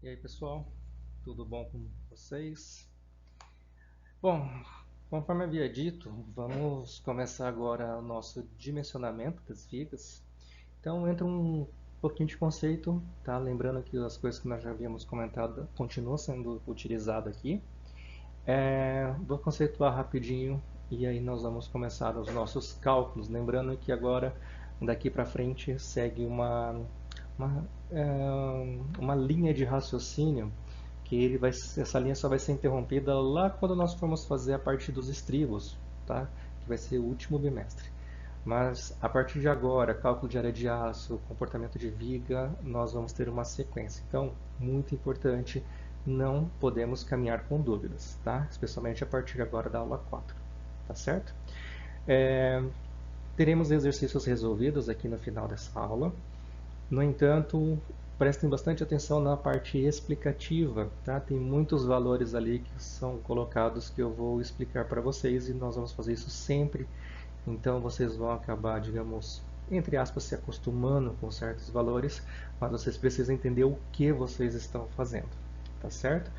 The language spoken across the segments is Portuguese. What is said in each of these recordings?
E aí, pessoal, tudo bom com vocês? Bom, conforme havia dito, vamos começar agora o nosso dimensionamento das vigas. Então, entra um pouquinho de conceito, tá? Lembrando que as coisas que nós já havíamos comentado continuam sendo utilizadas aqui. Vou conceituar rapidinho e aí nós vamos começar os nossos cálculos. Lembrando que agora, daqui para frente, segue uma, uma linha de raciocínio que essa linha só vai ser interrompida lá quando nós formos fazer a parte dos estribos, tá? Que vai ser o último bimestre. Mas a partir de agora, cálculo de área de aço, comportamento de viga, nós vamos ter uma sequência. Então, muito importante, não podemos caminhar com dúvidas, tá? Especialmente a partir agora da aula 4, tá certo? Teremos exercícios resolvidos aqui no final dessa aula. No entanto, prestem bastante atenção na parte explicativa, tá? Tem muitos valores ali que são colocados que eu vou explicar para vocês e nós vamos fazer isso sempre. Então vocês vão acabar, digamos, entre aspas, se acostumando com certos valores, mas vocês precisam entender o que vocês estão fazendo, tá certo?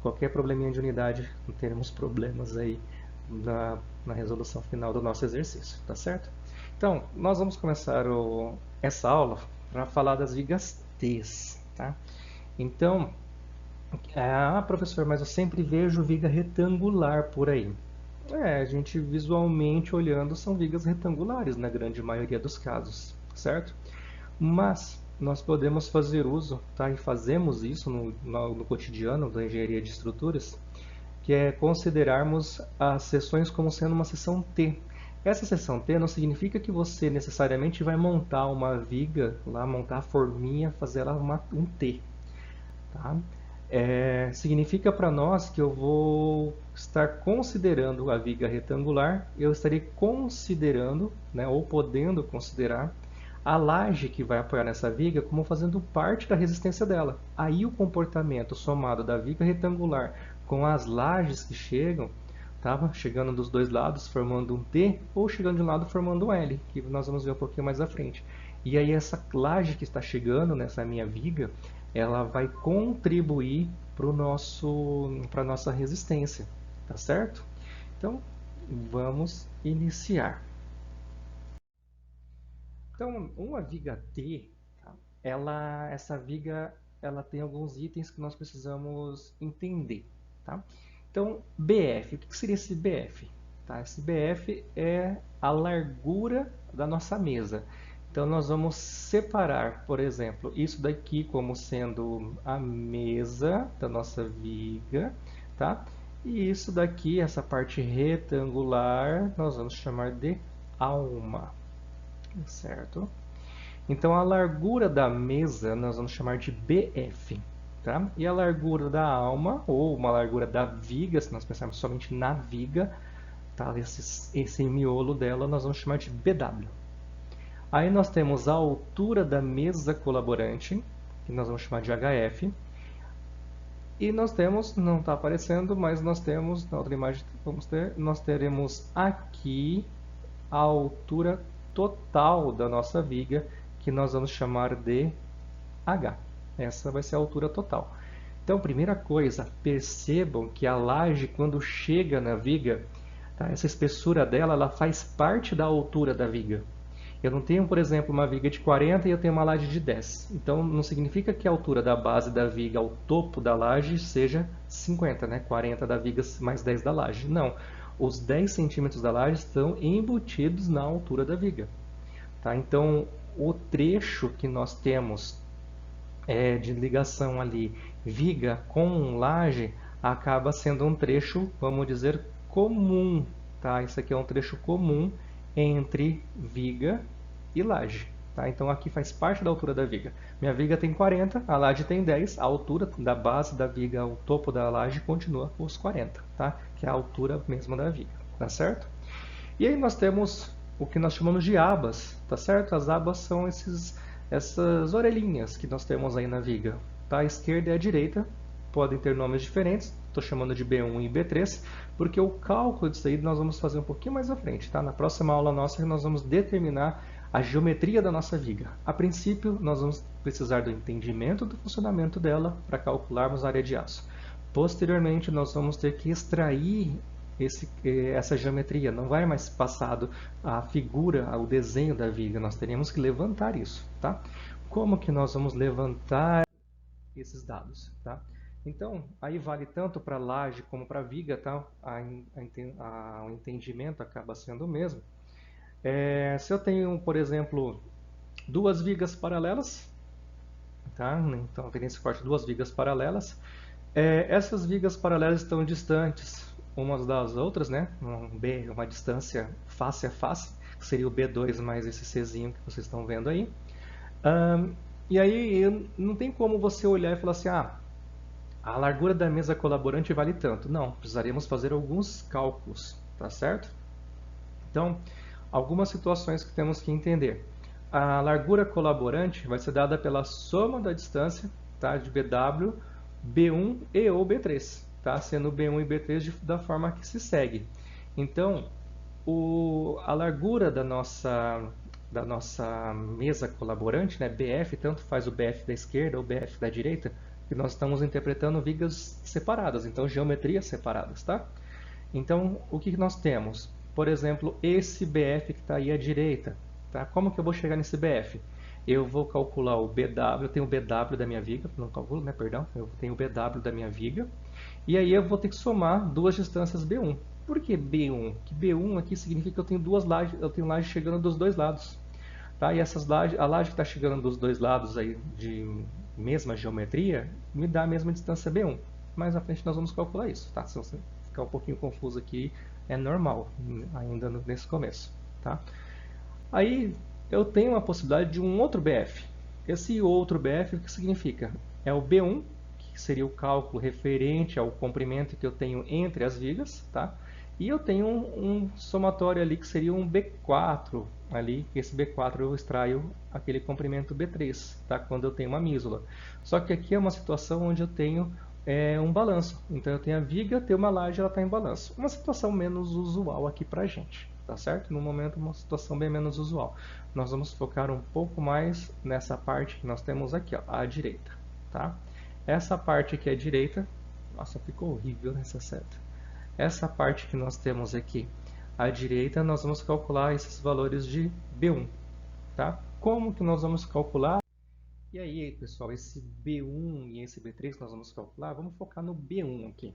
Qualquer probleminha de unidade, teremos problemas aí na resolução final do nosso exercício, tá certo? Então, nós vamos começar essa aula para falar das vigas T's, tá? Então, professor, mas eu sempre vejo viga retangular por aí. A gente visualmente olhando são vigas retangulares na grande maioria dos casos, certo? Mas nós podemos fazer uso, tá? E fazemos isso no cotidiano da engenharia de estruturas, que é considerarmos as seções como sendo uma seção T. Essa seção T não significa que você necessariamente vai montar uma viga, lá montar a forminha, fazer ela um T. Tá? Significa para nós que eu vou estar considerando a viga retangular, eu estarei considerando, né, ou podendo considerar, a laje que vai apoiar nessa viga como fazendo parte da resistência dela. Aí o comportamento somado da viga retangular com as lajes que chegam, tá? Chegando dos dois lados formando um T ou chegando de um lado formando um L, que nós vamos ver um pouquinho mais à frente. E aí essa laje que está chegando nessa minha viga, ela vai contribuir para a nossa resistência, tá certo? Então, vamos iniciar. Então, uma viga T, tá? Essa viga ela tem alguns itens que nós precisamos entender, tá? Então, BF, o que seria esse BF? Tá? Esse BF é a largura da nossa mesa. Então, nós vamos separar, por exemplo, isso daqui como sendo a mesa da nossa viga, tá? E isso daqui, essa parte retangular, nós vamos chamar de alma, certo? Então, a largura da mesa nós vamos chamar de BF. Tá? E a largura da alma, ou uma largura da viga, se nós pensarmos somente na viga, tá? esse miolo dela nós vamos chamar de BW. Aí nós temos a altura da mesa colaborante, que nós vamos chamar de HF. E nós temos, não está aparecendo, mas nós temos, na outra imagem nós teremos aqui a altura total da nossa viga, que nós vamos chamar de H. Essa vai ser a altura total. Então, primeira coisa, percebam que a laje, quando chega na viga, tá, essa espessura dela ela faz parte da altura da viga. Eu não tenho, por exemplo, uma viga de 40 e eu tenho uma laje de 10. Então, não significa que a altura da base da viga ao topo da laje seja 50, né? 40 da viga mais 10 da laje. Não. Os 10 centímetros da laje estão embutidos na altura da viga. Tá? Então, o trecho que nós temos de ligação ali, viga com laje, acaba sendo um trecho, vamos dizer, comum. Tá? Isso aqui é um trecho comum entre viga e laje. Tá? Então aqui faz parte da altura da viga. Minha viga tem 40, a laje tem 10, a altura da base da viga ao topo da laje continua os 40, tá? Que é a altura mesma da viga, tá certo? E aí nós temos o que nós chamamos de abas, tá certo? As abas são essas orelhinhas que nós temos aí na viga. Tá? A esquerda e a direita podem ter nomes diferentes, estou chamando de B1 e B3, porque o cálculo disso aí nós vamos fazer um pouquinho mais à frente. Tá? Na próxima aula nossa nós vamos determinar a geometria da nossa viga. A princípio, nós vamos precisar do entendimento do funcionamento dela para calcularmos a área de aço. Posteriormente, nós vamos ter que extrair essa geometria. Não vai mais passado a figura, o desenho da viga. Nós teremos que levantar isso. Tá? Como que nós vamos levantar esses dados? Tá? Então, aí vale tanto para laje como para viga, tá? O entendimento acaba sendo o mesmo. Se eu tenho, por exemplo, duas vigas paralelas, tá? Então, tem nesse corte duas vigas paralelas. Essas vigas paralelas estão distantes umas das outras, né? Uma distância face a face, que seria o B2 mais esse Czinho que vocês estão vendo aí. E aí não tem como você olhar e falar assim, a largura da mesa colaborante vale tanto. Não, precisaremos fazer alguns cálculos, tá certo? Então, algumas situações que temos que entender. A largura colaborante vai ser dada pela soma da distância, tá, de BW, B1 e ou B3, tá, sendo B1 e B3 da forma que se segue. Então, a largura da nossa mesa colaborante, né, BF, tanto faz o BF da esquerda ou BF da direita, que nós estamos interpretando vigas separadas, então geometrias separadas, tá? Então, o que nós temos? Por exemplo, esse BF que está aí à direita. Tá? Como que eu vou chegar nesse BF? Eu vou calcular o BW, eu tenho o BW da minha viga, não calculo, né, perdão, eu tenho o BW da minha viga, e aí eu vou ter que somar duas distâncias B1. Por que B1? Que B1 aqui significa que eu tenho duas lajes, eu tenho laje chegando dos dois lados. Tá? E essas lajes, a laje que está chegando dos dois lados aí de mesma geometria, me dá a mesma distância B1. Mais à frente nós vamos calcular isso, tá? Se você ficar um pouquinho confuso aqui, é normal, ainda nesse começo, tá? Aí eu tenho a possibilidade de um outro BF. Esse outro BF, o que significa? É o B1, que seria o cálculo referente ao comprimento que eu tenho entre as vigas, tá? E eu tenho um somatório ali que seria um B4 ali, esse B4 eu extraio aquele comprimento B3, tá? Quando eu tenho uma mísula. Só que aqui é uma situação onde eu tenho um balanço. Então eu tenho a viga, tenho uma laje, ela está em balanço. Uma situação menos usual aqui pra gente, tá certo? No momento, uma situação bem menos usual. Nós vamos focar um pouco mais nessa parte que nós temos aqui, ó, à direita, tá? Essa parte aqui à direita, nossa, ficou horrível nessa seta. Essa parte que nós temos aqui à direita, nós vamos calcular esses valores de B1, tá? Como que nós vamos calcular? E aí, pessoal, esse B1 e esse B3 que nós vamos calcular, vamos focar no B1 aqui.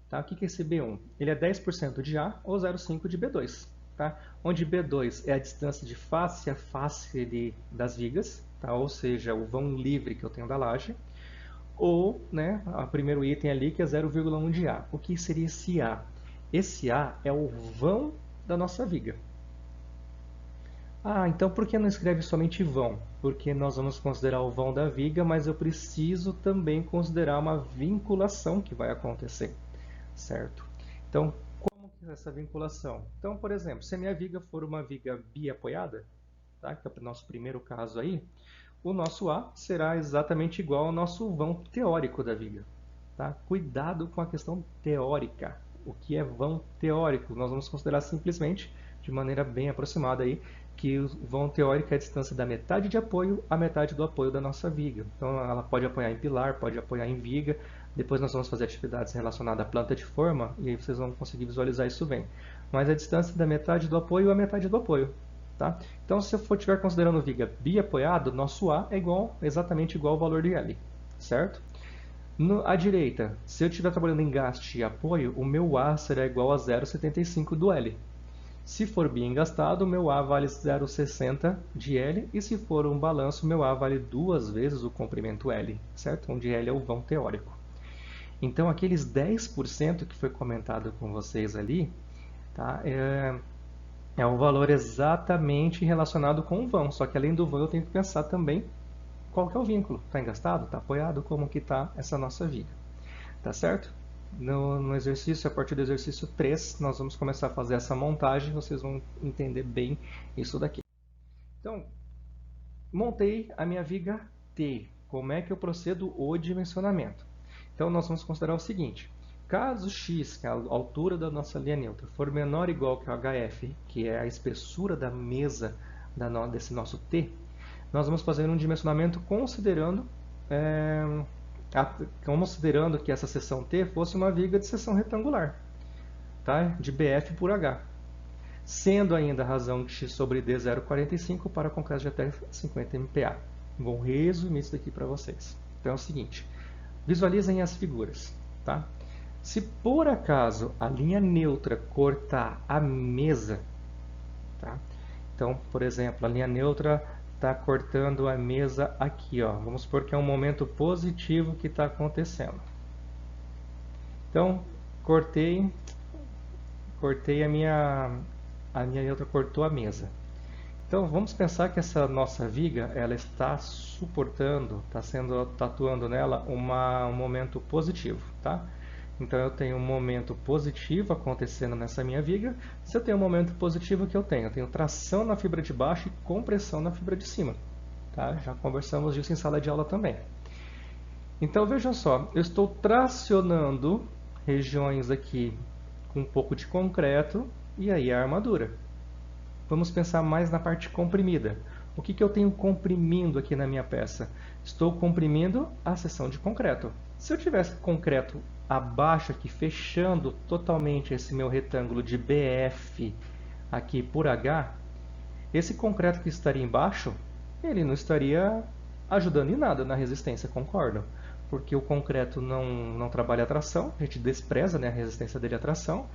Tá? O que é esse B1? Ele é 10% de A ou 0,5% de B2. Tá? Onde B2 é a distância de face a face das vigas, tá? Ou seja, o vão livre que eu tenho da laje. Ou, né, o primeiro item ali que é 0,1 de A. O que seria esse A? Esse A é o vão da nossa viga. Então por que não escreve somente vão? Porque nós vamos considerar o vão da viga, mas eu preciso também considerar uma vinculação que vai acontecer, certo? Então, como que é essa vinculação? Então, por exemplo, se a minha viga for uma viga biapoiada, tá? Que é o nosso primeiro caso aí, o nosso A será exatamente igual ao nosso vão teórico da viga. Tá? Cuidado com a questão teórica. O que é vão teórico? Nós vamos considerar simplesmente, de maneira bem aproximada aí, que o vão teórico é a distância da metade de apoio à metade do apoio da nossa viga. Então ela pode apoiar em pilar, pode apoiar em viga. Depois nós vamos fazer atividades relacionadas à planta de forma e aí vocês vão conseguir visualizar isso bem. Mas a distância da metade do apoio à metade do apoio. Tá? Então se eu estiver considerando viga biapoiado, nosso A é exatamente igual ao valor de L. Certo? À direita, se eu estiver trabalhando em gaste e apoio, o meu A será igual a 0,75 do L. Se for bem gastado, o meu A vale 0,60 de L, e se for um balanço, o meu A vale duas vezes o comprimento L, certo? Onde L é o vão teórico. Então, aqueles 10% que foi comentado com vocês ali, tá? É um valor exatamente relacionado com o vão, só que além do vão eu tenho que pensar também qual que é o vínculo. Está engastado? Está apoiado? Como que está essa nossa viga? Tá certo? No exercício, a partir do exercício 3, nós vamos começar a fazer essa montagem, vocês vão entender bem isso daqui. Então, montei a minha viga T. Como é que eu procedo o dimensionamento? Então, nós vamos considerar o seguinte. Caso x, que é a altura da nossa linha neutra, for menor ou igual que o HF, que é a espessura da mesa desse nosso T, nós vamos fazer um dimensionamento considerando que essa seção T fosse uma viga de seção retangular, tá? De BF por H, sendo ainda a razão de x sobre d 0,45 para concreto de até 50 MPa. Vou resumir isso daqui para vocês. Então é o seguinte, visualizem as figuras, tá? Se por acaso a linha neutra cortar a mesa, tá? Então, por exemplo, a linha neutra está cortando a mesa aqui, ó. Vamos supor que é um momento positivo que está acontecendo. Então, cortei a minha neutra cortou a mesa. Então, vamos pensar que essa nossa viga, ela está suportando, está atuando nela um momento positivo, tá? Então, eu tenho um momento positivo acontecendo nessa minha viga. Se eu tenho um momento positivo, o que eu tenho? Eu tenho tração na fibra de baixo e compressão na fibra de cima. Tá? Já conversamos disso em sala de aula também. Então, veja só, eu estou tracionando regiões aqui com um pouco de concreto e aí a armadura. Vamos pensar mais na parte comprimida. O que eu tenho comprimindo aqui na minha peça? Estou comprimindo a seção de concreto. Se eu tivesse concreto abaixo aqui, fechando totalmente esse meu retângulo de BF aqui por H, esse concreto que estaria embaixo, ele não estaria ajudando em nada na resistência, concordam? Porque o concreto não trabalha a tração, a gente despreza, né, a resistência dele à tração,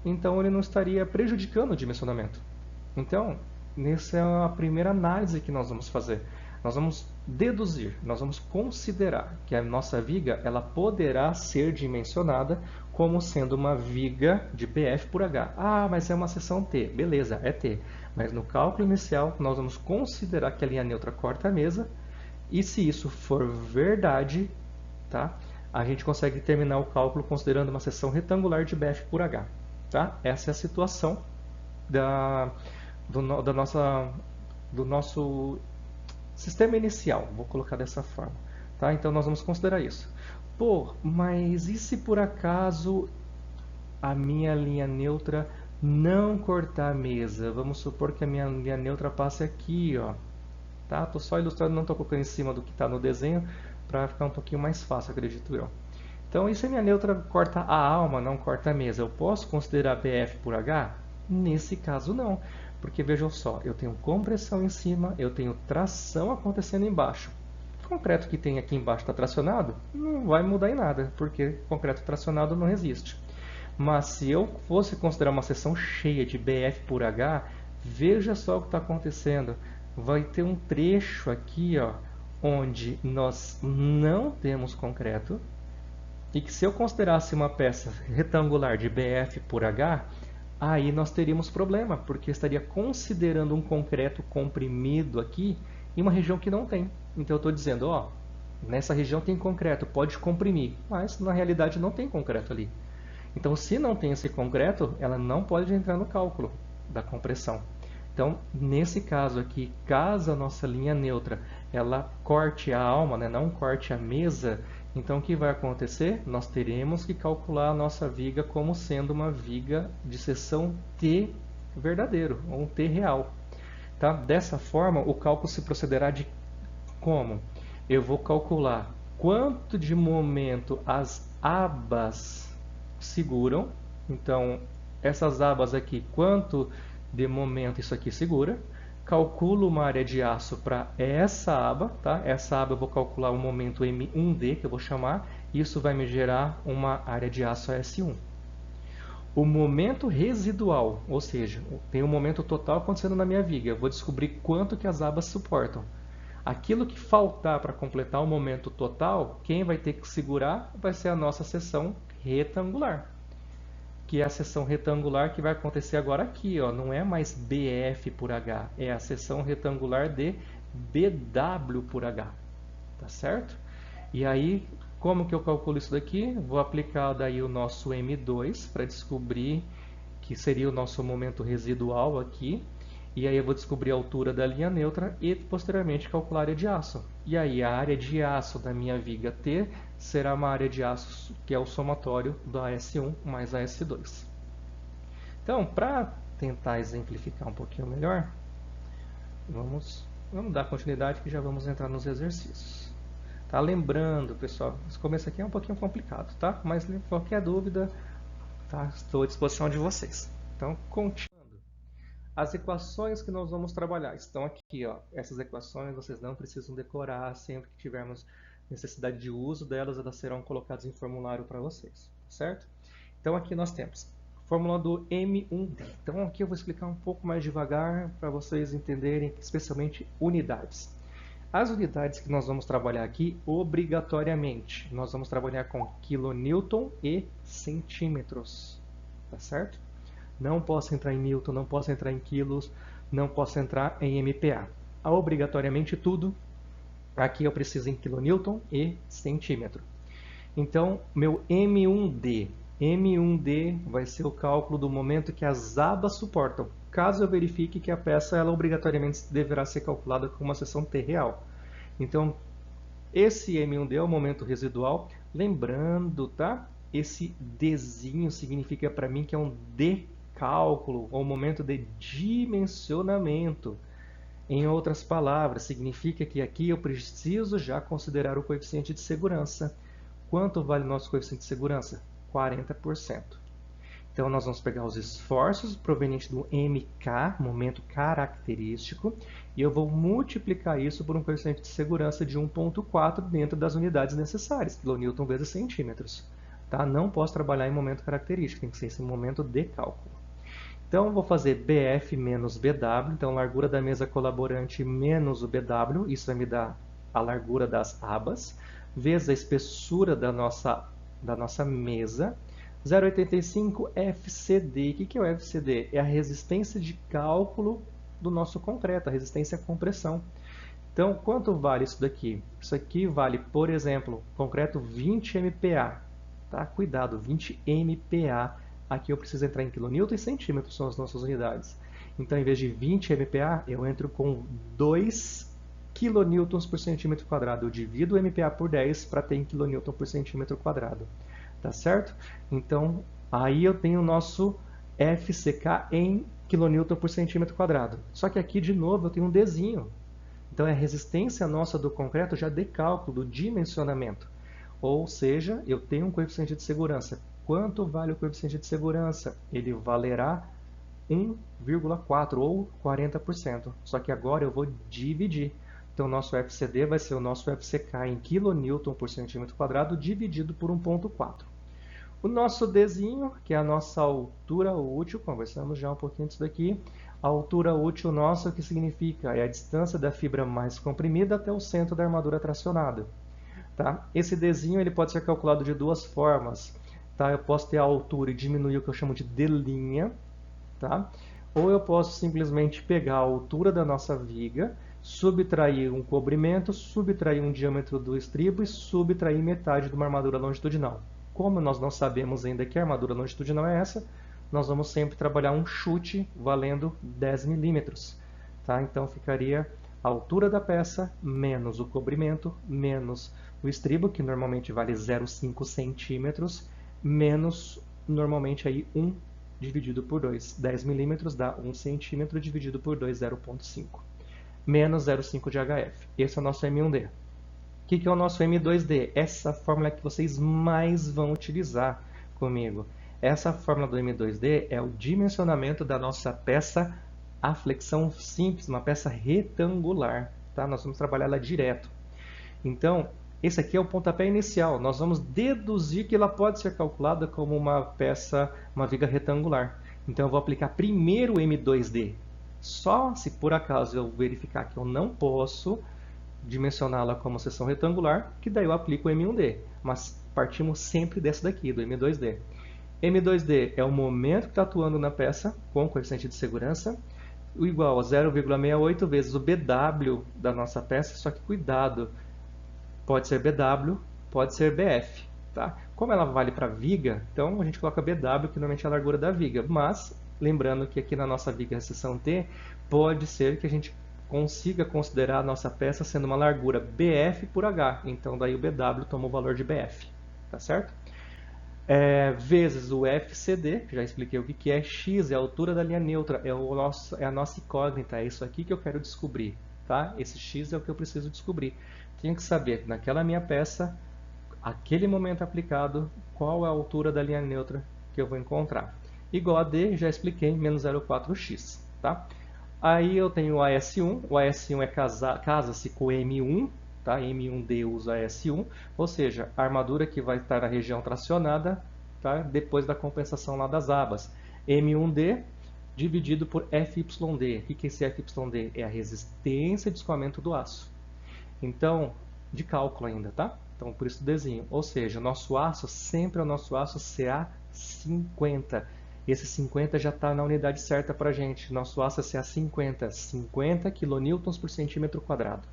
então ele não estaria prejudicando o dimensionamento. Então, essa é a primeira análise que nós vamos fazer. Nós vamos deduzir, nós vamos considerar que a nossa viga ela poderá ser dimensionada como sendo uma viga de BF por H. Ah, mas é uma seção T. Beleza, é T. Mas no cálculo inicial, nós vamos considerar que a linha neutra corta a mesa. E se isso for verdade, tá? A gente consegue terminar o cálculo considerando uma seção retangular de BF por H. Tá? Essa é a situação do nosso sistema inicial, vou colocar dessa forma. Tá? Então, nós vamos considerar isso. Pô, mas e se por acaso a minha linha neutra não cortar a mesa? Vamos supor que a minha linha neutra passe aqui, ó. Tá? Estou só ilustrando, não estou colocando em cima do que está no desenho, para ficar um pouquinho mais fácil, acredito eu. Então, e se a minha neutra corta a alma, não corta a mesa? Eu posso considerar BF por H? Nesse caso, não. Porque, vejam só, eu tenho compressão em cima, eu tenho tração acontecendo embaixo. O concreto que tem aqui embaixo está tracionado? Não vai mudar em nada, porque concreto tracionado não resiste. Mas se eu fosse considerar uma seção cheia de BF por H, veja só o que está acontecendo. Vai ter um trecho aqui, ó, onde nós não temos concreto, e que se eu considerasse uma peça retangular de BF por H, aí nós teríamos problema, porque estaria considerando um concreto comprimido aqui em uma região que não tem. Então eu estou dizendo, ó, nessa região tem concreto, pode comprimir, mas na realidade não tem concreto ali. Então se não tem esse concreto, ela não pode entrar no cálculo da compressão. Então, nesse caso aqui, caso a nossa linha neutra ela corte a alma, né, não corte a mesa, então o que vai acontecer? Nós teremos que calcular a nossa viga como sendo uma viga de seção T verdadeiro, ou um T real. Tá? Dessa forma, o cálculo se procederá de como? Eu vou calcular quanto de momento as abas seguram. Então, essas abas aqui, quanto de momento isso aqui segura. Calculo uma área de aço para essa aba, tá? Essa aba eu vou calcular o momento M1D, que eu vou chamar, e isso vai me gerar uma área de aço S1. O momento residual, ou seja, tem um momento total acontecendo na minha viga, eu vou descobrir quanto que as abas suportam. Aquilo que faltar para completar o momento total, quem vai ter que segurar vai ser a nossa seção retangular, que é a seção retangular que vai acontecer agora aqui, ó, não é mais BF por H, é a seção retangular de BW por H, tá certo? E aí, como que eu calculo isso daqui? Vou aplicar daí o nosso M2 para descobrir que seria o nosso momento residual aqui, e aí eu vou descobrir a altura da linha neutra e posteriormente calcular a área de aço. E aí a área de aço da minha viga T será uma área de aço que é o somatório da S1 mais a S2. Então, para tentar exemplificar um pouquinho melhor, Vamos dar continuidade que já vamos entrar nos exercícios. Tá? Lembrando, pessoal, esse começo aqui é um pouquinho complicado, tá? Mas qualquer dúvida, tá? Estou à disposição de vocês. Então, continuando. As equações que nós vamos trabalhar estão aqui, ó. Essas equações vocês não precisam decorar. Sempre que tivermos necessidade de uso delas, elas serão colocadas em formulário para vocês, certo? Então aqui nós temos a fórmula do M1D. Então aqui eu vou explicar um pouco mais devagar para vocês entenderem, especialmente unidades. As unidades que nós vamos trabalhar aqui, obrigatoriamente, nós vamos trabalhar com quilonewton e centímetros, tá certo? Não posso entrar em newton, não posso entrar em quilos, não posso entrar em MPa. Obrigatoriamente tudo, aqui eu preciso em quilonewton e centímetro. Então, meu M1D vai ser o cálculo do momento que as abas suportam, caso eu verifique que a peça ela obrigatoriamente deverá ser calculada com uma seção T real. Então, esse M1D é o momento residual. Lembrando, tá? Esse Dzinho significa para mim que é um decálculo, ou momento de dimensionamento. Em outras palavras, significa que aqui eu preciso já considerar o coeficiente de segurança. Quanto vale o nosso coeficiente de segurança? 40%. Então, nós vamos pegar os esforços provenientes do MK, momento característico, e eu vou multiplicar isso por um coeficiente de segurança de 1,4 dentro das unidades necessárias, kN vezes centímetros. Tá? Não posso trabalhar em momento característico, tem que ser esse momento de cálculo. Então, vou fazer BF menos BW, então largura da mesa colaborante menos o BW, isso vai me dar a largura das abas, vezes a espessura da nossa mesa, 0,85 FCD. O que é o FCD? É a resistência de cálculo do nosso concreto, a resistência à compressão. Então, quanto vale isso daqui? Isso aqui vale, por exemplo, concreto 20 MPa. Tá? Cuidado, 20 MPa. Aqui eu preciso entrar em quilonewton e centímetros, são as nossas unidades. Então, em vez de 20 MPa, eu entro com 2 kN por centímetro quadrado. Eu divido o MPa por 10 para ter em kN por centímetro quadrado. Tá certo? Então, aí eu tenho o nosso FCK em kN por centímetro quadrado. Só que aqui, de novo, eu tenho um Dzinho. Então, é a resistência nossa do concreto já de cálculo, do dimensionamento. Ou seja, eu tenho um coeficiente de segurança. Quanto vale o coeficiente de segurança? Ele valerá 1,4 ou 40%. Só que agora eu vou dividir. Então, o nosso FCD vai ser o nosso FCK em kN por centímetro quadrado dividido por 1,4. O nosso Dzinho, que é a nossa altura útil, conversamos já um pouquinho disso daqui. A altura útil nossa, o que significa? É a distância da fibra mais comprimida até o centro da armadura tracionada. Tá? Esse Dzinho ele pode ser calculado de duas formas. Tá? Eu posso ter a altura e diminuir o que eu chamo de D', tá? Ou eu posso simplesmente pegar a altura da nossa viga, subtrair um cobrimento, subtrair um diâmetro do estribo e subtrair metade de uma armadura longitudinal. Como nós não sabemos ainda que armadura longitudinal é essa, nós vamos sempre trabalhar um chute valendo 10 milímetros. Tá? Então ficaria a altura da peça menos o cobrimento, menos o estribo, que normalmente vale 0,5 centímetros, menos normalmente aí 1 dividido por 2. 10 milímetros dá 1 centímetro dividido por 2, 0,5. Menos 0,5 de HF. Esse é o nosso M1D. O que é o nosso M2D? Essa fórmula que vocês mais vão utilizar comigo. Essa fórmula do M2D é o dimensionamento da nossa peça a flexão simples, uma peça retangular. Tá? Nós vamos trabalhar ela direto. Então, esse aqui é o pontapé inicial. Nós vamos deduzir que ela pode ser calculada como uma peça, uma viga retangular. Então, eu vou aplicar primeiro o M2D. Só se por acaso eu verificar que eu não posso dimensioná-la como seção retangular, que daí eu aplico o M1D. Mas partimos sempre dessa daqui, do M2D. M2D é o momento que está atuando na peça, com coeficiente de segurança, igual a 0,68 vezes o BW da nossa peça, só que cuidado, pode ser BW, pode ser BF. Tá? Como ela vale para viga, então a gente coloca BW, que normalmente é a largura da viga, mas lembrando que aqui na nossa viga seção T, pode ser que a gente consiga considerar a nossa peça sendo uma largura BF por H. Então, daí o BW toma o valor de BF. Tá certo? vezes o FCD, que já expliquei o que é, x é a altura da linha neutra, é a nossa incógnita, é isso aqui que eu quero descobrir, tá? Esse x é o que eu preciso descobrir. Tenho que saber, naquela minha peça, aquele momento aplicado, qual é a altura da linha neutra que eu vou encontrar. Igual a D, já expliquei, menos 0,4x, tá? Aí eu tenho o AS1, o AS1 casa-se com o M1, tá? M1D usa AS1, ou seja, a armadura que vai estar na região tracionada, tá? Depois da compensação lá das abas. M1D dividido por FYD. O que é esse FYD? É a resistência de escoamento do aço. Então, de cálculo ainda, tá? Então, por isso o Dzinho. Ou seja, nosso aço sempre é o nosso aço CA50. Esse 50 já está na unidade certa para a gente. Nosso aço é CA50, 50 kN por centímetro quadrado.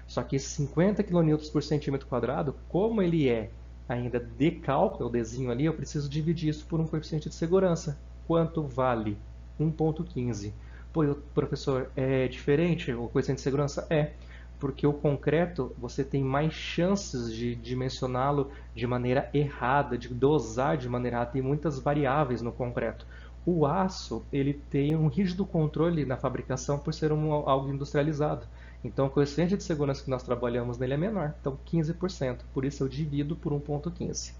Só que esse 50 kN por centímetro quadrado, como ele é ainda de cálculo, o Dzinho ali, eu preciso dividir isso por um coeficiente de segurança. Quanto vale? 1,15. Pô, professor, é diferente o coeficiente de segurança? É, porque o concreto você tem mais chances de dimensioná-lo de maneira errada, de dosar de maneira errada, tem muitas variáveis no concreto. O aço ele tem um rígido controle na fabricação por ser algo industrializado. Então o coeficiente de segurança que nós trabalhamos nele é menor, então 15%, por isso eu divido por 1,15.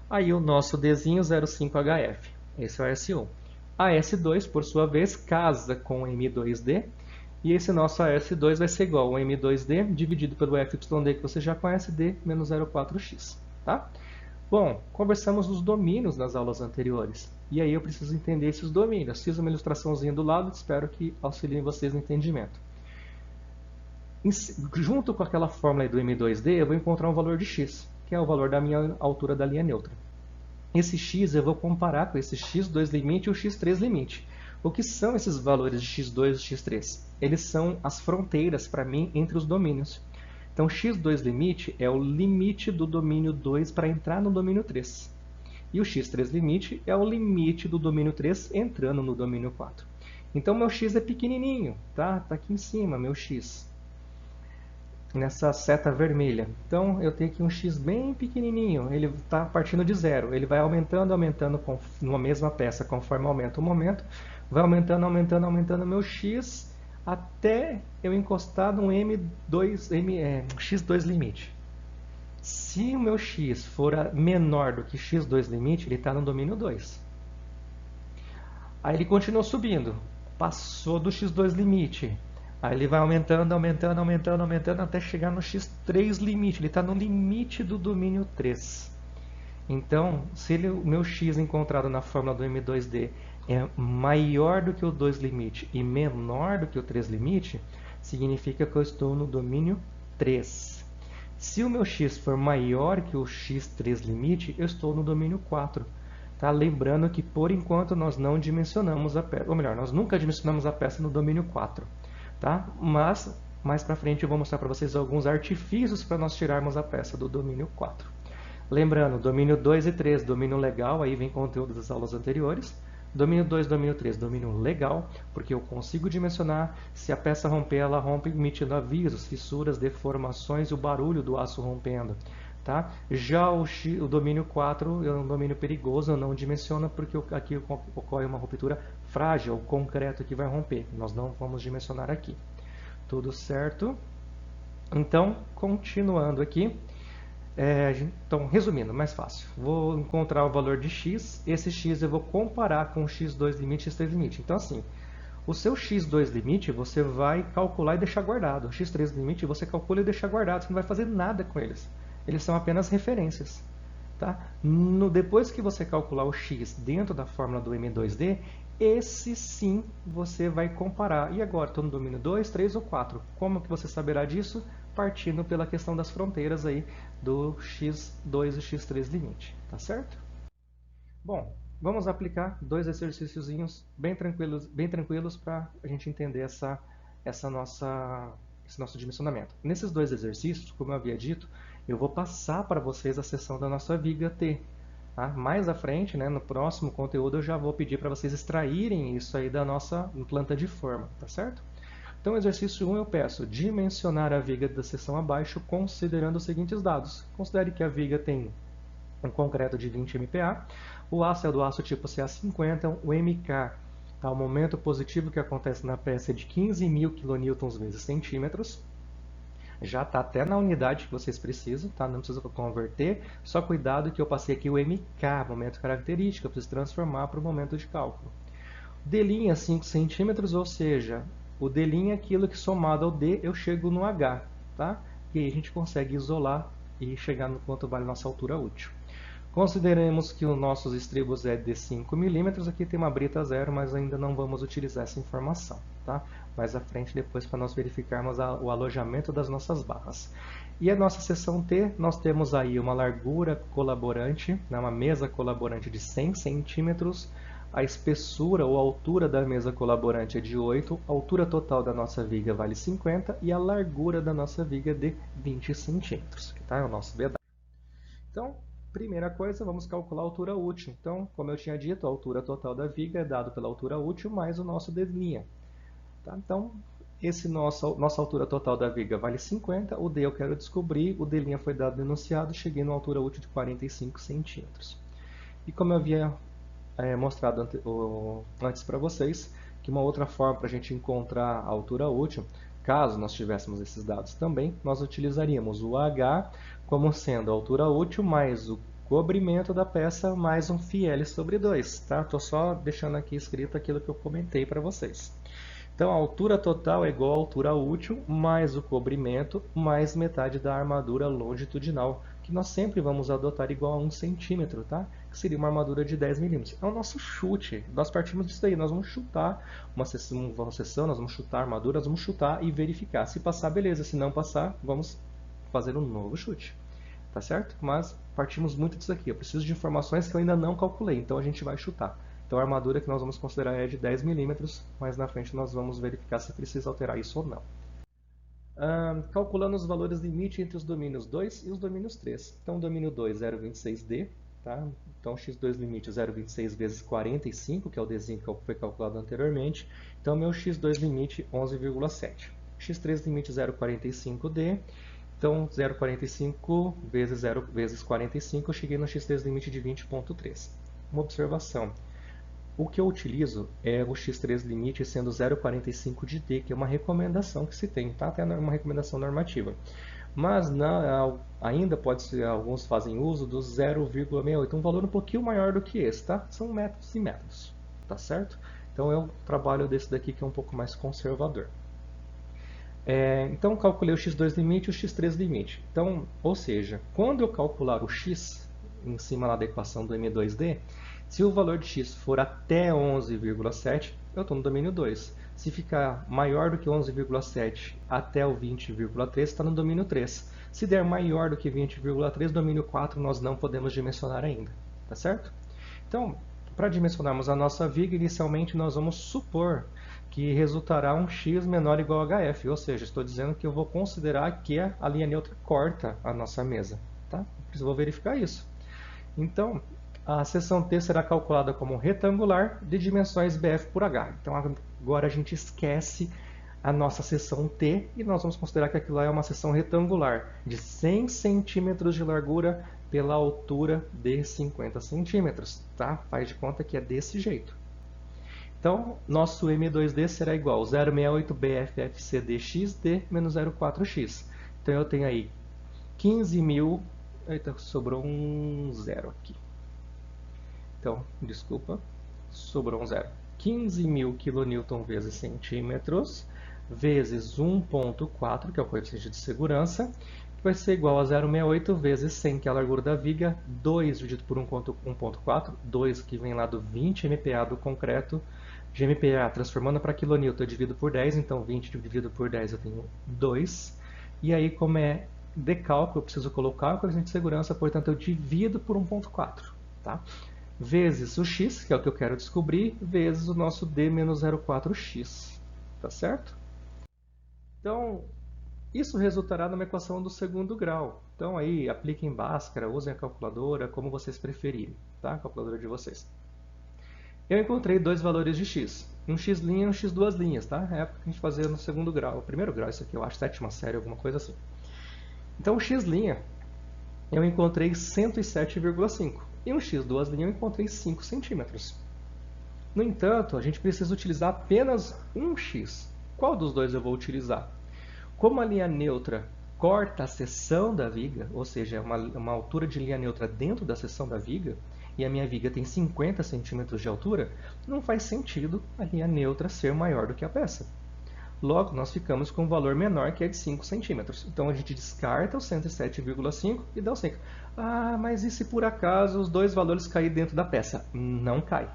Aí o nosso Dzinho 0,5HF, esse é o AS1. A AS2, por sua vez, casa com o M2D, e esse nosso AS2 vai ser igual ao M2D dividido pelo FYD que você já conhece, D menos 0,4x. Tá? Bom, conversamos dos domínios nas aulas anteriores. E aí eu preciso entender esses domínios. Fiz uma ilustraçãozinha do lado, espero que auxilie vocês no entendimento. Junto com aquela fórmula aí do M2D, eu vou encontrar um valor de x, que é o valor da minha altura da linha neutra. Esse x eu vou comparar com esse x2 limite e o x3 limite. O que são esses valores de x2 e x3? Eles são as fronteiras, para mim, entre os domínios. Então, x2 limite é o limite do domínio 2 para entrar no domínio 3. E o x3 limite é o limite do domínio 3 entrando no domínio 4. Então, meu x é pequenininho, tá? Tá aqui em cima, meu x. Nessa seta vermelha. Então, eu tenho aqui um x bem pequenininho. Ele está partindo de zero. Ele vai aumentando, aumentando numa mesma peça, conforme aumenta o momento. Vai aumentando, aumentando, aumentando meu x até eu encostar no x2 limite. Se o meu x for menor do que x2 limite, ele está no domínio 2. Aí ele continua subindo. Passou do x2 limite. Aí ele vai aumentando, aumentando, aumentando, aumentando até chegar no x3 limite. Ele está no limite do domínio 3. Então, se o meu x encontrado na fórmula do M2D é maior do que o 2 limite e menor do que o 3 limite, significa que eu estou no domínio 3. Se o meu x for maior que o x3 limite, eu estou no domínio 4. Tá? Lembrando que, por enquanto, nós não dimensionamos a peça. Ou melhor, nós nunca dimensionamos a peça no domínio 4. Tá? Mas, mais para frente, eu vou mostrar para vocês alguns artifícios para nós tirarmos a peça do domínio 4. Lembrando, domínio 2 e 3, domínio legal, aí vem conteúdo das aulas anteriores. Domínio 2, domínio 3, domínio legal, porque eu consigo dimensionar. Se a peça romper, ela rompe emitindo avisos, fissuras, deformações e o barulho do aço rompendo. Tá? Já o domínio 4 é um domínio perigoso, eu não dimensiono porque aqui ocorre uma ruptura frágil, o concreto que vai romper. Nós não vamos dimensionar aqui. Tudo certo? Então, continuando aqui. Então, resumindo, mais fácil. Vou encontrar o valor de x. Esse x eu vou comparar com o x2 limite e x3 limite. Então, assim, o seu x2 limite você vai calcular e deixar guardado. O x3 limite você calcula e deixa guardado. Você não vai fazer nada com eles. Eles são apenas referências. Tá? Depois que você calcular o x dentro da fórmula do M2D, esse sim você vai comparar. E agora, estou no domínio 2, 3 ou 4. Como que você saberá disso? Partindo pela questão das fronteiras aí do x2 e x3 limite. Tá certo? Bom, vamos aplicar dois exercíciozinhos bem tranquilos para a gente entender esse nosso dimensionamento. Nesses dois exercícios, como eu havia dito, eu vou passar para vocês a seção da nossa viga T. Tá? Mais à frente, né, no próximo conteúdo, eu já vou pedir para vocês extraírem isso aí da nossa planta de forma, tá certo? Então, exercício 1 eu peço dimensionar a viga da seção abaixo considerando os seguintes dados. Considere que a viga tem um concreto de 20 MPa. O aço é do aço tipo Ca50, o MK, tá? O momento positivo que acontece na peça é de 15.000 kN vezes centímetros. Já está até na unidade que vocês precisam, tá? Não precisa converter. Só cuidado que eu passei aqui o MK, momento característico, eu preciso transformar para o momento de cálculo. D' é 5 centímetros, ou seja, o D' é aquilo que somado ao D eu chego no H, tá? E aí a gente consegue isolar e chegar no quanto vale a nossa altura útil. Consideremos que os nossos estribos é de 5 milímetros, aqui tem uma brita zero, mas ainda não vamos utilizar essa informação, tá? Mais à frente, depois, para nós verificarmos o alojamento das nossas barras. E a nossa seção T, nós temos aí uma largura colaborante, né, uma mesa colaborante de 100 centímetros, a espessura ou altura da mesa colaborante é de 8, a altura total da nossa viga vale 50 e a largura da nossa viga é de 20 centímetros, que tá? É o nosso BW. Então, primeira coisa, vamos calcular a altura útil. Então, como eu tinha dito, a altura total da viga é dado pela altura útil mais o nosso D'. Tá? Então, nossa altura total da viga vale 50, o D eu quero descobrir, o D' foi dado no enunciado, cheguei numa altura útil de 45 centímetros. E como eu havia mostrado antes para vocês, que uma outra forma para a gente encontrar a altura útil, caso nós tivéssemos esses dados também, nós utilizaríamos o H como sendo a altura útil mais o cobrimento da peça mais um φL sobre 2. Tá? Estou só deixando aqui escrito aquilo que eu comentei para vocês. Então, a altura total é igual à altura útil mais o cobrimento mais metade da armadura longitudinal, que nós sempre vamos adotar igual a 1 centímetro, tá? Que seria uma armadura de 10 milímetros. É o nosso chute. Nós partimos disso daí. Nós vamos chutar uma sessão, nós vamos chutar a armadura, nós vamos chutar e verificar. Se passar, beleza. Se não passar, vamos fazer um novo chute. Tá certo? Mas partimos muito disso aqui. Eu preciso de informações que eu ainda não calculei, então a gente vai chutar. Então a armadura que nós vamos considerar é de 10 milímetros, mas na frente nós vamos verificar se precisa alterar isso ou não. Calculando os valores limite entre os domínios 2 e os domínios 3. Então, domínio 2, 0,26D. Tá? Então, x2 limite 0,26 vezes 45, que é o Dzinho que foi calculado anteriormente. Então, meu x2 limite 11,7. x3 limite 0,45D. Então, 0,45 vezes 0 vezes 45, eu cheguei no x3 limite de 20,3. Uma observação. O que eu utilizo é o x3 limite sendo 0,45 de D, que é uma recomendação que se tem, tá? Até uma recomendação normativa. Mas ainda pode ser, alguns fazem uso do 0,68, um valor um pouquinho maior do que esse, tá? São métodos e métodos, tá certo? Então eu trabalho desse daqui que é um pouco mais conservador. Então calculei o x2 limite e o x3 limite. Então, ou seja, quando eu calcular o x em cima lá da equação do M2D, se o valor de x for até 11,7, eu estou no domínio 2. Se ficar maior do que 11,7 até o 20,3, está no domínio 3. Se der maior do que 20,3, domínio 4 nós não podemos dimensionar ainda. Tá certo? Então, para dimensionarmos a nossa viga, inicialmente nós vamos supor que resultará um x menor ou igual a hf, ou seja, estou dizendo que eu vou considerar que a linha neutra corta a nossa mesa. Tá? Eu vou verificar isso. Então, a seção T será calculada como retangular de dimensões BF por H. Então, agora a gente esquece a nossa seção T e nós vamos considerar que aquilo lá é uma seção retangular de 100 centímetros de largura pela altura de 50 centímetros. Tá? Faz de conta que é desse jeito. Então, nosso M2D será igual a 0,68 BFFCDXD menos 0,4x. Então, eu tenho aí 15.000... Eita, sobrou um zero aqui. Então, desculpa, sobrou um zero. 15.000 kN vezes centímetros vezes 1,4, que é o coeficiente de segurança, que vai ser igual a 0,68 vezes 100, que é a largura da viga, 2 dividido por 1,4, 2 que vem lá do 20 MPa do concreto, de MPa transformando para kN eu divido por 10, então 20 dividido por 10 eu tenho 2. E aí, como é de cálculo, eu preciso colocar o coeficiente de segurança, portanto eu divido por 1,4. Tá? Vezes o x, que é o que eu quero descobrir, vezes o nosso D menos 0,4x. Tá certo? Então, isso resultará numa equação do segundo grau. Então, aí, apliquem Bhaskara, usem a calculadora, como vocês preferirem, tá? A calculadora de vocês. Eu encontrei dois valores de x. Um x' e um x duas linhas, tá? É a época que a gente fazia no segundo grau. O primeiro grau, isso aqui, eu acho, sétima série, alguma coisa assim. Então, o x', eu encontrei 107,5. E um x duas linhas eu encontrei 5 centímetros. No entanto, a gente precisa utilizar apenas um x. Qual dos dois eu vou utilizar? Como a linha neutra corta a seção da viga, ou seja, é uma altura de linha neutra dentro da seção da viga, e a minha viga tem 50 centímetros de altura, não faz sentido a linha neutra ser maior do que a peça. Logo, nós ficamos com um valor menor, que é de 5 centímetros. Então, a gente descarta o 107,5 e dá o 5. Ah, mas e se por acaso os dois valores caírem dentro da peça? Não cai.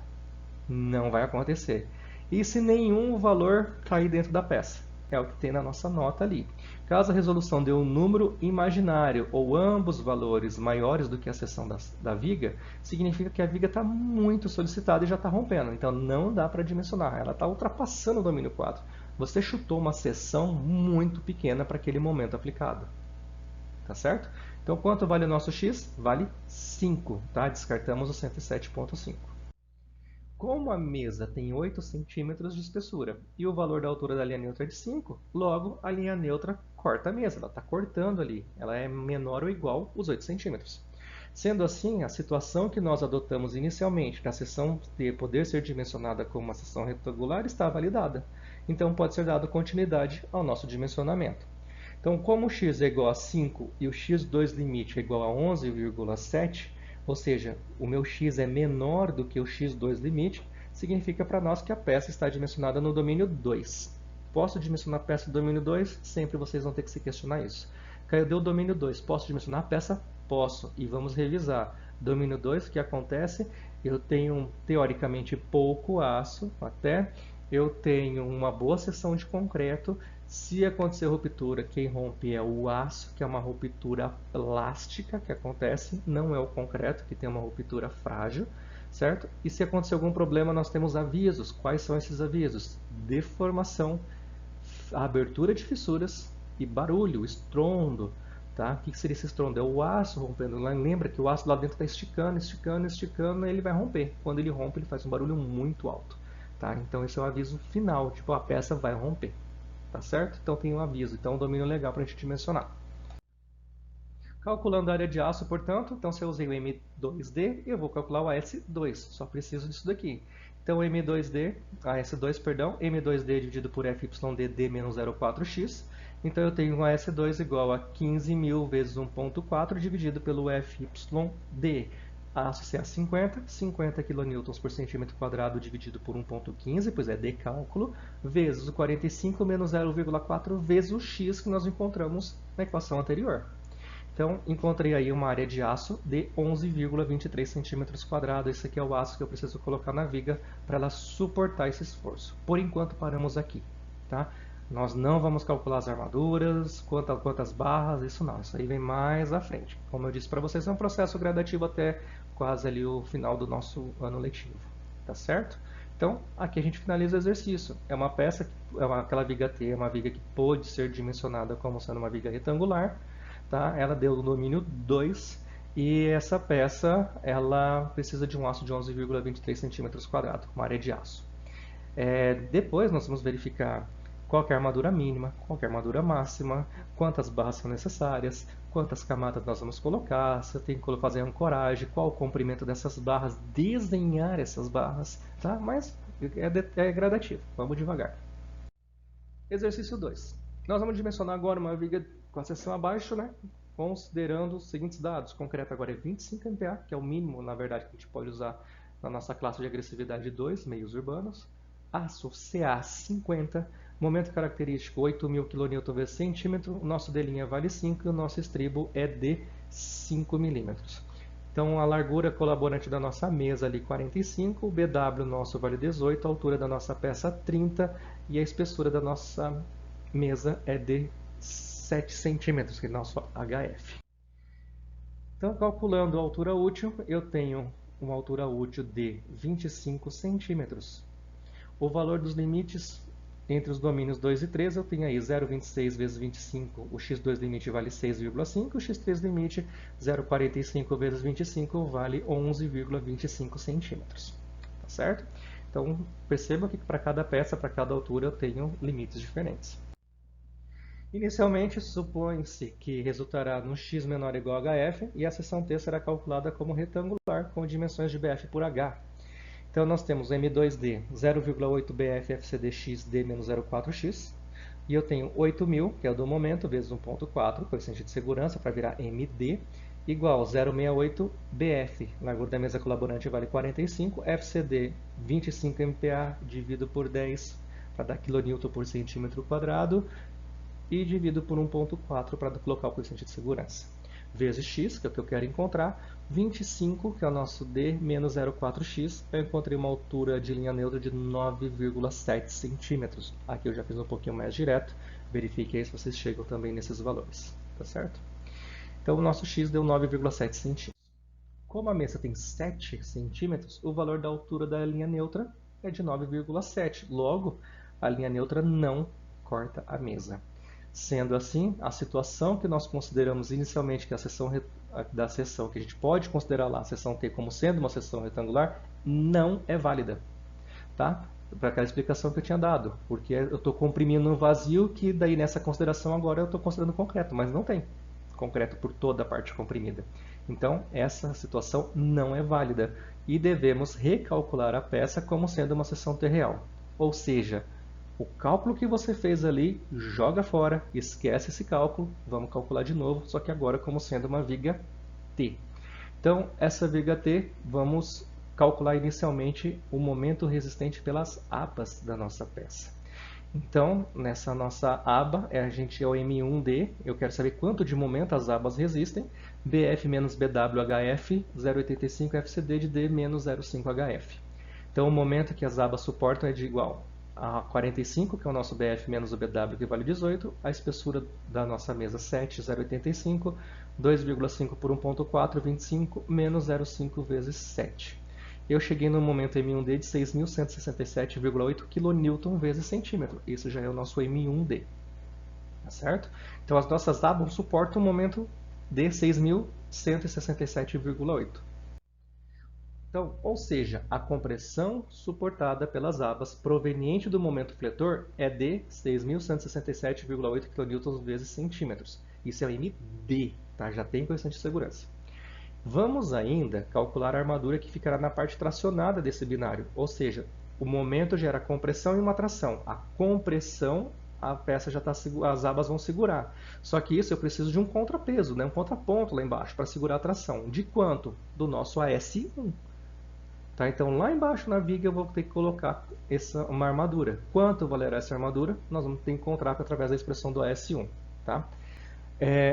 Não vai acontecer. E se nenhum valor cair dentro da peça? É o que tem na nossa nota ali. Caso a resolução dê um número imaginário ou ambos valores maiores do que a seção da viga, significa que a viga está muito solicitada e já está rompendo. Então não dá para dimensionar, ela está ultrapassando o domínio 4. Você chutou uma seção muito pequena para aquele momento aplicado. Tá certo? Então quanto vale o nosso x? Vale 5. Tá? Descartamos o 107,5. Como a mesa tem 8 centímetros de espessura e o valor da altura da linha neutra é de 5, logo a linha neutra corta a mesa, ela está cortando ali, ela é menor ou igual aos 8 centímetros. Sendo assim, a situação que nós adotamos inicialmente, da seção poder ser dimensionada como uma seção retangular, está validada. Então pode ser dado continuidade ao nosso dimensionamento. Então, como o x é igual a 5 e o x2 limite é igual a 11,7, ou seja, o meu x é menor do que o x2 limite, significa para nós que a peça está dimensionada no domínio 2. Posso dimensionar a peça no domínio 2? Sempre vocês vão ter que se questionar isso. Cadê o domínio 2? Posso dimensionar a peça? Posso. E vamos revisar. Domínio 2, o que acontece? Eu tenho, teoricamente, pouco aço, até. Eu tenho uma boa seção de concreto. Se acontecer ruptura, quem rompe é o aço, que é uma ruptura elástica que acontece, não é o concreto, que tem uma ruptura frágil, certo? E se acontecer algum problema, nós temos avisos. Quais são esses avisos? Deformação, abertura de fissuras e barulho, estrondo. Tá? O que seria esse estrondo? É o aço rompendo. Lembra que o aço lá dentro está esticando, esticando, esticando, e ele vai romper. Quando ele rompe, ele faz um barulho muito alto. Tá? Então esse é o aviso final, tipo, a peça vai romper. Tá certo? Então tem um aviso. Então um domínio legal para a gente dimensionar. Calculando a área de aço, portanto, então se eu usei o M2D, eu vou calcular o AS2. Só preciso disso daqui. Então M2D, AS2, perdão, M2D dividido por FYD, D menos 0,4x. Então eu tenho um AS2 igual a 15.000 vezes 1,4 dividido pelo FYD. Aço CA50, 50 kN por centímetro quadrado dividido por 1,15, pois é de cálculo, vezes o 45 menos 0,4 vezes o x que nós encontramos na equação anterior. Então, encontrei aí uma área de aço de 11,23 centímetros quadrados. Esse aqui é o aço que eu preciso colocar na viga para ela suportar esse esforço. Por enquanto, paramos aqui. Tá? Nós não vamos calcular as armaduras, quantas barras, isso não. Isso aí vem mais à frente. Como eu disse para vocês, é um processo gradativo até quase ali o final do nosso ano letivo. Tá certo? Então, aqui a gente finaliza o exercício. É uma peça, aquela viga T, é uma viga que pode ser dimensionada como sendo uma viga retangular. Tá? Ela deu o domínio 2 e essa peça ela precisa de um aço de 11,23 centímetros quadrados, uma área de aço. Depois nós vamos verificar qual é a armadura mínima, qual é a armadura máxima, quantas barras são necessárias, quantas camadas nós vamos colocar, se eu tenho que fazer ancoragem, qual o comprimento dessas barras, desenhar essas barras, tá? Mas é gradativo, vamos devagar. Exercício 2. Nós vamos dimensionar agora uma viga com a seção abaixo, né? Considerando os seguintes dados. O concreto agora é 25 MPa, que é o mínimo, na verdade, que a gente pode usar na nossa classe de agressividade 2, meios urbanos. Aço CA50, momento característico 8.000 kN vezes centímetro, o nosso D' vale 5 e o nosso estribo é de 5 milímetros. Então, a largura colaborante da nossa mesa ali 45, o BW nosso vale 18, a altura da nossa peça 30 e a espessura da nossa mesa é de 7 centímetros, que é o nosso HF. Então, calculando a altura útil, eu tenho uma altura útil de 25 centímetros. O valor dos limites entre os domínios 2 e 3, eu tenho aí 0,26 vezes 25, o x2 limite vale 6,5, o x3 limite 0,45 vezes 25 vale 11,25 centímetros. Tá certo? Então, perceba que para cada peça, para cada altura, eu tenho limites diferentes. Inicialmente, supõe-se que resultará no x menor ou igual a hf e a seção T será calculada como retangular com dimensões de bf por h. Então nós temos M2D 0,8 bf FCDx d menos 0,4x e eu tenho 8.000, que é o do momento, vezes 1,4, coeficiente de segurança, para virar MD, igual a 0,68 BF, largura da mesa colaborante vale 45, FCD 25 MPa dividido por 10 para dar kN por centímetro quadrado e dividido por 1,4 para colocar o coeficiente de segurança. Vezes x, que é o que eu quero encontrar, 25, que é o nosso d, menos 0,4x, eu encontrei uma altura de linha neutra de 9,7 centímetros. Aqui eu já fiz um pouquinho mais direto, verifique aí se vocês chegam também nesses valores, tá certo? Então o nosso x deu 9,7 centímetros. Como a mesa tem 7 centímetros, o valor da altura da linha neutra é de 9,7. Logo, a linha neutra não corta a mesa. Sendo assim, a situação que nós consideramos inicialmente que a seção da seção, que a gente pode considerar lá a seção T como sendo uma seção retangular, não é válida. Tá? Para aquela explicação que eu tinha dado. Porque eu estou comprimindo um vazio que daí nessa consideração agora eu estou considerando concreto, mas não tem concreto por toda a parte comprimida. Então, essa situação não é válida e devemos recalcular a peça como sendo uma seção T real. Ou seja, o cálculo que você fez ali, joga fora, esquece esse cálculo, vamos calcular de novo, só que agora como sendo uma viga T. Então, essa viga T, vamos calcular inicialmente o momento resistente pelas abas da nossa peça. Então, nessa nossa aba, a gente é o M1D, eu quero saber quanto de momento as abas resistem, BF menos BWHF, 0,85 FCD de D menos 0,5 HF. Então, o momento que as abas suportam é de igual a 45, que é o nosso BF menos o BW, que vale 18, a espessura da nossa mesa 7, 0,85, 2,5 por 1,4, 25, menos 0,5 vezes 7. Eu cheguei no momento M1D de 6.167,8 kN vezes centímetro. Isso já é o nosso M1D. Tá certo? Então, as nossas abas suportam um momento de 6.167,8. Então, ou seja, a compressão suportada pelas abas proveniente do momento fletor é de 6.167,8 kN vezes centímetros. Isso é o MD, tá? Já tem coeficiente de segurança. Vamos ainda calcular a armadura que ficará na parte tracionada desse binário, ou seja, o momento gera compressão e uma tração. A compressão, a peça já está, as abas vão segurar. Só que isso eu preciso de um contrapeso, né? Um contraponto lá embaixo para segurar a tração. De quanto? Do nosso AS1. Tá? Então, lá embaixo na viga eu vou ter que colocar uma armadura. Quanto valerá essa armadura? Nós vamos ter que encontrar através da expressão do AS1. Tá?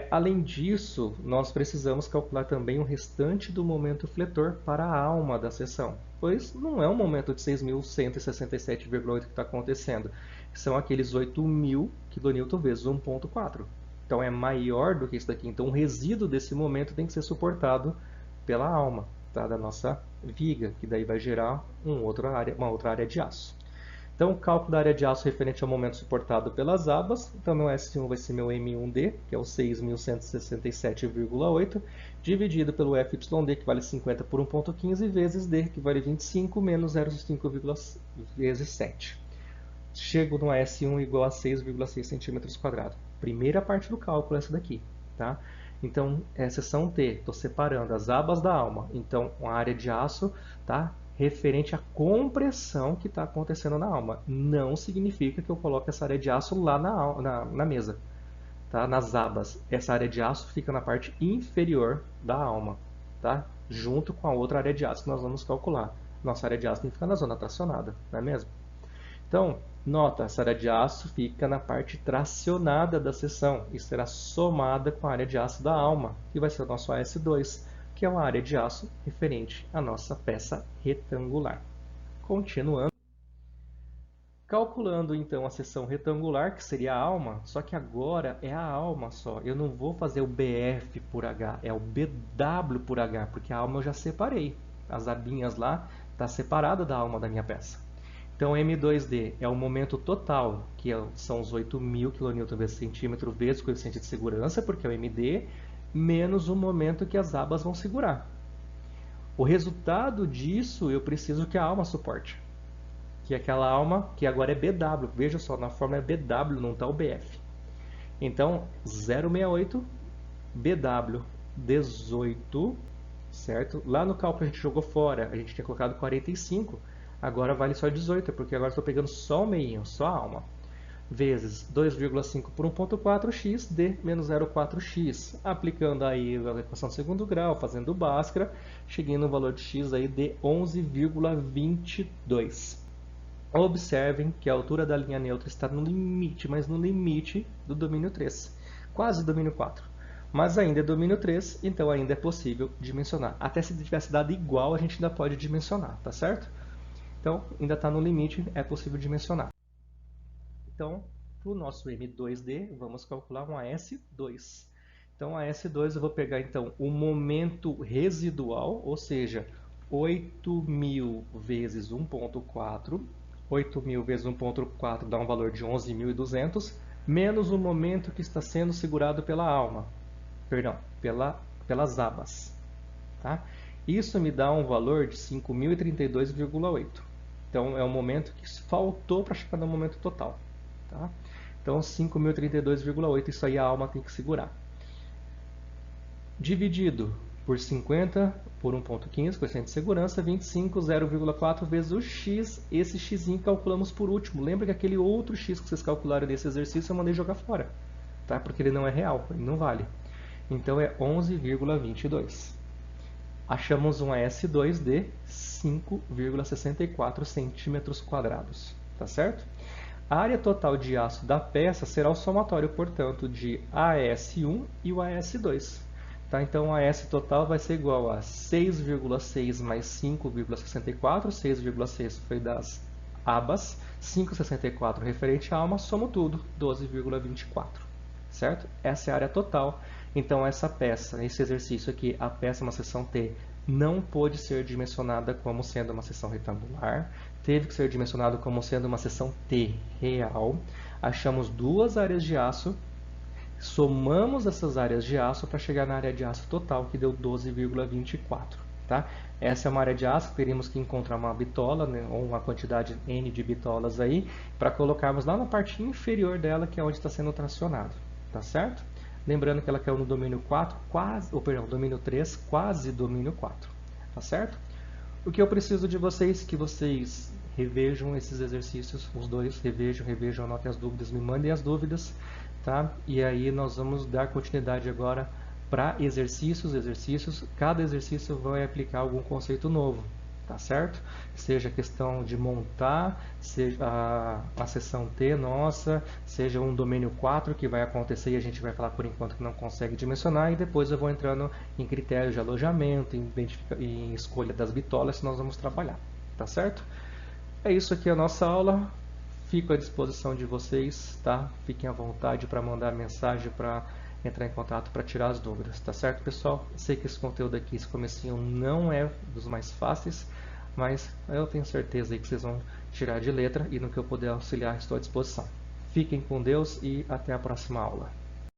Além disso, nós precisamos calcular também o restante do momento fletor para a alma da seção, pois não é um momento de 6.167,8 que está acontecendo, são aqueles 8.000 kN vezes 1,4. Então é maior do que isso daqui. Então o resíduo desse momento tem que ser suportado pela alma, tá, da nossa viga, que daí vai gerar uma outra área de aço. Então, o cálculo da área de aço referente ao momento suportado pelas abas. Então, meu S1 vai ser meu M1D, que é o 6.167,8, dividido pelo FYD, que vale 50 por 1,15, vezes D, que vale 25, menos 0,5 vezes 7. Chego no S1 igual a 6,6 centímetros quadrados. Primeira parte do cálculo é essa daqui. Tá? Então, seção T, estou separando as abas da alma. Então, a área de aço tá referente à compressão que está acontecendo na alma. Não significa que eu coloque essa área de aço lá na mesa. Tá? Nas abas. Essa área de aço fica na parte inferior da alma. Tá? Junto com a outra área de aço que nós vamos calcular. Nossa área de aço tem que ficar na zona tracionada, não é mesmo? Então, nota, essa área de aço fica na parte tracionada da seção e será somada com a área de aço da alma, que vai ser o nosso AS2, que é uma área de aço referente à nossa peça retangular. Continuando, calculando então a seção retangular, que seria a alma, só que agora é a alma só. Eu não vou fazer o BF por H, é o BW por H, porque a alma eu já separei. As abinhas lá estão separadas da alma da minha peça. Então, M2D é o momento total, que são os 8.000 kN vezes centímetro vezes o coeficiente de segurança, porque é o MD, menos o momento que as abas vão segurar. O resultado disso, eu preciso que a alma suporte. Que é aquela alma que agora é BW. Veja só, na fórmula é BW, não está o BF. Então, 0,68 BW 18, certo? Lá no cálculo a gente jogou fora, a gente tinha colocado 45, agora vale só 18, porque agora estou pegando só o meinho, só a alma. Vezes 2,5 por 1,4x, d menos 0,4x. Aplicando aí a equação de segundo grau, fazendo o Bhaskara, cheguei no valor de x aí de 11,22. Observem que a altura da linha neutra está no limite, mas no limite do domínio 3, quase domínio 4. Mas ainda é domínio 3, então ainda é possível dimensionar. Até se tivesse dado igual, a gente ainda pode dimensionar, tá certo? Então, ainda está no limite, é possível dimensionar. Então, para o nosso M2D, vamos calcular um AS2. Então, AS2 eu vou pegar então o momento residual, ou seja, 8.000 vezes 1.4. 8.000 vezes 1.4 dá um valor de 11.200, menos o momento que está sendo segurado pela alma, perdão, pelas abas. Tá? Isso me dá um valor de 5.032,8. Então, é o momento que faltou para chegar no momento total. Tá? Então, 5.032,8, isso aí a alma tem que segurar. Dividido por 50 por 1.15, coeficiente de segurança, 25, 0,4 vezes o x. Esse x calculamos por último. Lembra que aquele outro x que vocês calcularam nesse exercício eu mandei jogar fora, tá? Porque ele não é real, ele não vale. Então, é 11,22. Achamos um AS2 de 5,64 centímetros quadrados, tá certo? A área total de aço da peça será o somatório, portanto, de AS1 e o AS2. Tá? Então, o AS total vai ser igual a 6,6 mais 5,64. 6,6 foi das abas, 5,64 referente à alma, somo tudo, 12,24. Certo? Essa é a área total. Então, essa peça, esse exercício aqui, a peça é uma seção T, não pôde ser dimensionada como sendo uma seção retangular, teve que ser dimensionado como sendo uma seção T real. Achamos duas áreas de aço, somamos essas áreas de aço para chegar na área de aço total, que deu 12,24. Tá? Essa é uma área de aço, teríamos que encontrar uma bitola, né, ou uma quantidade N de bitolas aí, para colocarmos lá na parte inferior dela, que é onde está sendo tracionado. Tá certo? Lembrando que ela caiu no domínio 4, domínio 3, quase domínio 4. Tá certo? O que eu preciso de vocês, que vocês revejam esses exercícios, os dois, revejam, anotem as dúvidas, me mandem as dúvidas, tá? E aí nós vamos dar continuidade agora para exercícios. Cada exercício vai aplicar algum conceito novo, tá certo? Seja a questão de montar, seja a seção T nossa, seja um domínio 4 que vai acontecer e a gente vai falar por enquanto que não consegue dimensionar, e depois eu vou entrando em critérios de alojamento, em escolha das bitolas que nós vamos trabalhar, tá certo? É isso aqui a nossa aula, fico à disposição de vocês, tá? Fiquem à vontade para mandar mensagem, para entrar em contato para tirar as dúvidas, tá certo, pessoal? Sei que esse conteúdo aqui, esse comecinho não é dos mais fáceis, mas eu tenho certeza aí que vocês vão tirar de letra, e no que eu puder auxiliar estou à disposição. Fiquem com Deus e até a próxima aula.